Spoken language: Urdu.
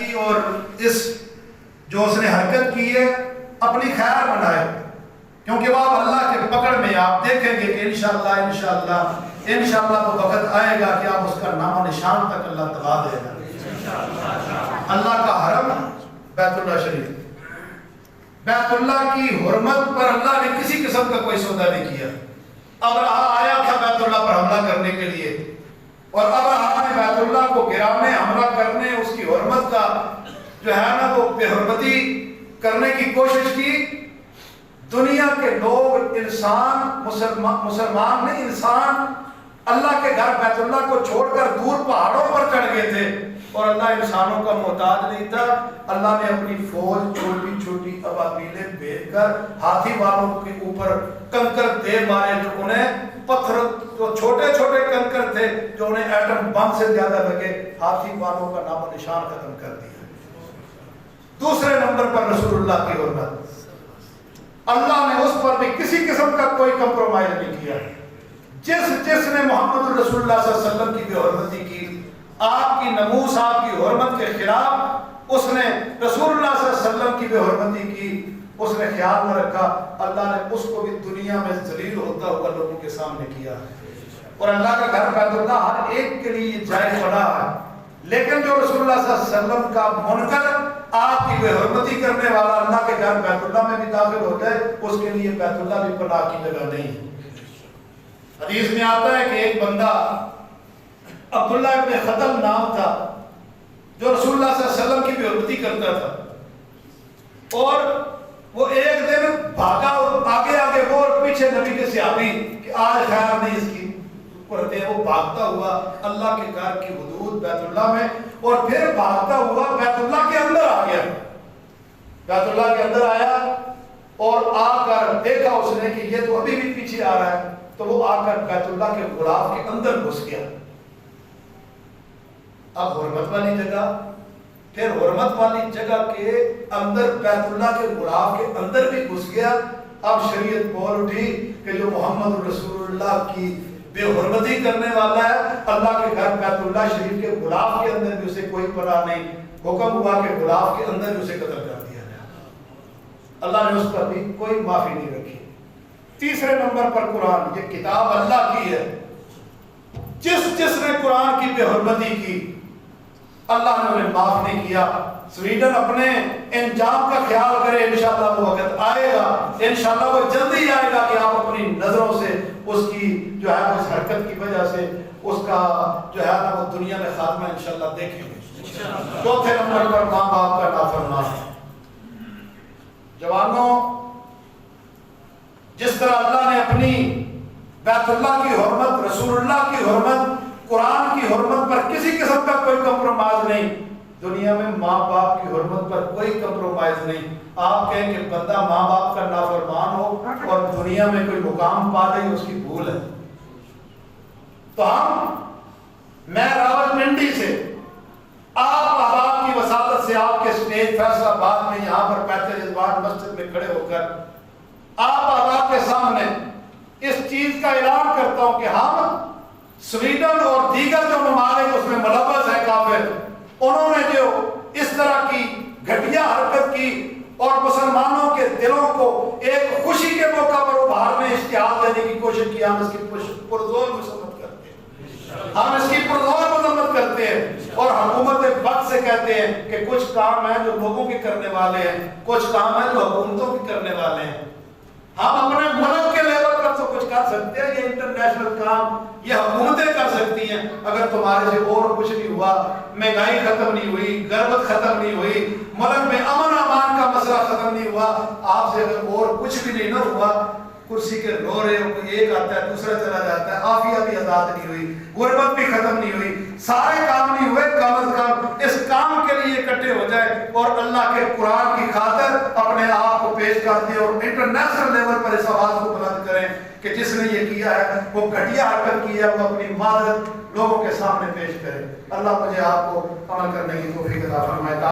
کی اور اس جو اس نے حرکت کی ہے اپنی خیر بنائے، کیونکہ وہ اللہ کے پکڑ میں آپ دیکھیں گے کہ انشاءاللہ وہ وقت آئے گا کہ آپ اس کا نام و نشان تک اللہ دبا دے گا۔ اللہ کا حرم بیت اللہ شریف، بیت اللہ کی حرمت پر اللہ نے کسی قسم کا کوئی سودا نہیں کیا۔ ابراہیم آیا تھا بیت اللہ پر حملہ کرنے کے لیے، اور ابراہیم نے بیت اللہ کو گرانے، حملہ کرنے، اس کی حرمت کا جو ہے نا وہ بے حرمتی کرنے کی کوشش کی۔ دنیا کے لوگ، انسان، مسلمان نہیں، انسان اللہ کے گھر بیت اللہ کو چھوڑ کر دور پہاڑوں پر چڑھ گئے تھے، اور اللہ انسانوں کا محتاج نہیں تھا۔ اللہ نے اپنی فوج چھوٹی چھوٹی ابابیلیں بھیج کر ہاتھی والوں کے اوپر کنکر دے مارے، جو انہیں پتھر، جو چھوٹے چھوٹے کنکر تھے جو انہیں ایٹم بم سے زیادہ لگے، ہاتھی والوں کا نام و نشان ختم کر دیا۔ دوسرے نمبر پر رسول اللہ کی حرمت، اللہ نے اس پر بھی کسی قسم کا کوئی کمپرومائز نہیں کیا۔ جس نے محمد رسول اللہ صلی اللہ علیہ وسلم کی بے حرمتی کی، آپ کی ناموس، آپ کی حرمت کے خلاف اس نے رسول اللہ صلی اللہ علیہ وسلم کی بے حرمتی کی، اس نے خیال نہ رکھا، اللہ نے اس کو بھی دنیا میں ذلیل ہوتا ہوا لوگوں کے سامنے کیا۔ اور اللہ کا گھر بیت اللہ ہر ایک کے لیے جائز بنا ہے، لیکن جو رسول اللہ صلی اللہ علیہ وسلم کا منکر، آپ کی بے حرمتی کرنے والا اللہ کے گھر بیت اللہ میں بھی داخل ہو جائے، اس کے لیے بیت اللہ بھی پناہ کی جگہ نہیں ہے۔ حدیث میں آتا ہے کہ ایک بندہ عبداللہ ابن خطل نام تھا، جو رسول اللہ صلی اللہ علیہ وسلم کی بے حرمتی کرتا تھا، اور وہ ایک دن بھاگا، اور آگے آگے وہ اور پیچھے نبی کے صحابی کہ آج خیر نہیں اس کی کرتے ہیں، وہ بھاگتا ہوا اللہ کے گھر کی حدود بیت اللہ میں، اور پھر بھاگتا ہوا بیت اللہ کے اندر آ گیا۔ بیت اللہ کے اندر آیا اور آ کر دیکھا اس نے کہ یہ تو ابھی بھی پیچھے آ رہا ہے، تو وہ آ کر بیت اللہ کے غلاف کے اندر گھس گیا۔ اب حرمت والی جگہ، پھر حرمت والی جگہ کے اندر بیت اللہ کے غلاف کے اندر بھی گھس گیا۔ اب شریعت بول اٹھی کہ جو محمد رسول اللہ کی بے حرمتی کرنے والا ہے، اللہ کے گھر بیت اللہ شریف کے غلاف کے اندر بھی اسے کوئی پناہ نہیں۔ حکم ہوا کہ غلاف کے اندر بھی اسے قتل کر دیا جائے۔ اللہ نے اس پر بھی کوئی معافی نہیں رکھی۔ تیسرے نمبر پر قرآن، یہ کتاب اللہ کی ہے، جس نے قرآن کی بے حرمتی کی اللہ نے انہیں معاف نہیں کیا۔ سویڈن اپنے انجام کا خیال کرے، انشاءاللہ وہ وقت آئے گا، انشاءاللہ وہ جلدی آئے گا کہ آپ اپنی نظروں سے اس کی جو ہے اس حرکت کی وجہ سے اس کا جو ہے نا وہ دنیا میں خاتمہ انشاءاللہ دیکھیں گے۔ چوتھے نمبر پر ماں باپ کا نافرمان۔ جوانوں، جس طرح اللہ نے اپنی بیت اللہ کی حرمت، رسول اللہ کی حرمت، قرآن کی حرمت پر کسی قسم کا کوئی کمپرومائز نہیں، دنیا میں ماں باپ کی حرمت پر کوئی کمپرومائز نہیں۔ آپ کہیں کہ بندہ ماں باپ کا نافرمان ہو اور دنیا میں کوئی مقام پا لے، اس کی بھول ہے۔ تو میں راولپنڈی سے، آپ احباب کی وساطت سے، آپ کے اسٹیج فیصل آباد میں یہاں پر بیت رضوان مسجد میں کھڑے ہو کر آپ احباب کے سامنے اس چیز کا اعلان کرتا ہوں کہ ہم سویڈن اور دیگر جو ممالک اس میں ملوث ہیں کافر، انہوں نے جو اس طرح کی گھٹیا حرکت کی اور مسلمانوں کے دلوں کو ایک خوشی کے موقع پر ابھارنے، اشتعال دینے کی کوشش کی، ہم اس کی پرزور مذمت کرتے ہیں، ہم اس کی پرزور مذمت کرتے ہیں، اور حکومت وقت سے کہتے ہیں کہ کچھ کام ہیں جو لوگوں کے کرنے والے ہیں، کچھ کام ہیں جو حکومتوں کے کرنے والے ہیں۔ ہم اپنے ملک کے لیول پر تو کچھ کر سکتے ہیں، یہ انٹرنیشنل کام یہ حکومتیں کر سکتی ہیں۔ اگر تمہارے سے اور کچھ نہیں ہوا، مہنگائی ختم نہیں ہوئی، غربت ختم نہیں ہوئی، ملک میں امن امان کا مسئلہ ختم نہیں ہوا، آپ سے اگر اور کچھ بھی نہیں نہ ہوا، کرسی کے رو رہے ہو، کوئی ایک آتا ہے دوسرا چلا جاتا ہے، عافیہ بھی آزاد نہیں ہوئی، غربت بھی ختم نہیں ہوئی، سارے کام نہیں ہوئے، کم از کم اس کام کے لیے اکٹھے ہو جائے اور اللہ کے قرآن کی خاطر اپنے آپ کو پیش کر دیں اور انٹرنیشنل لیول پر اس آواز کو بلند کریں کہ جس نے یہ کیا ہے وہ گھٹیا حرکت کی ہے، وہ اپنی معذرت لوگوں کے سامنے پیش کرے۔ اللہ مجھے آپ کو عمل کرنے کی توفیق عطا فرمائے۔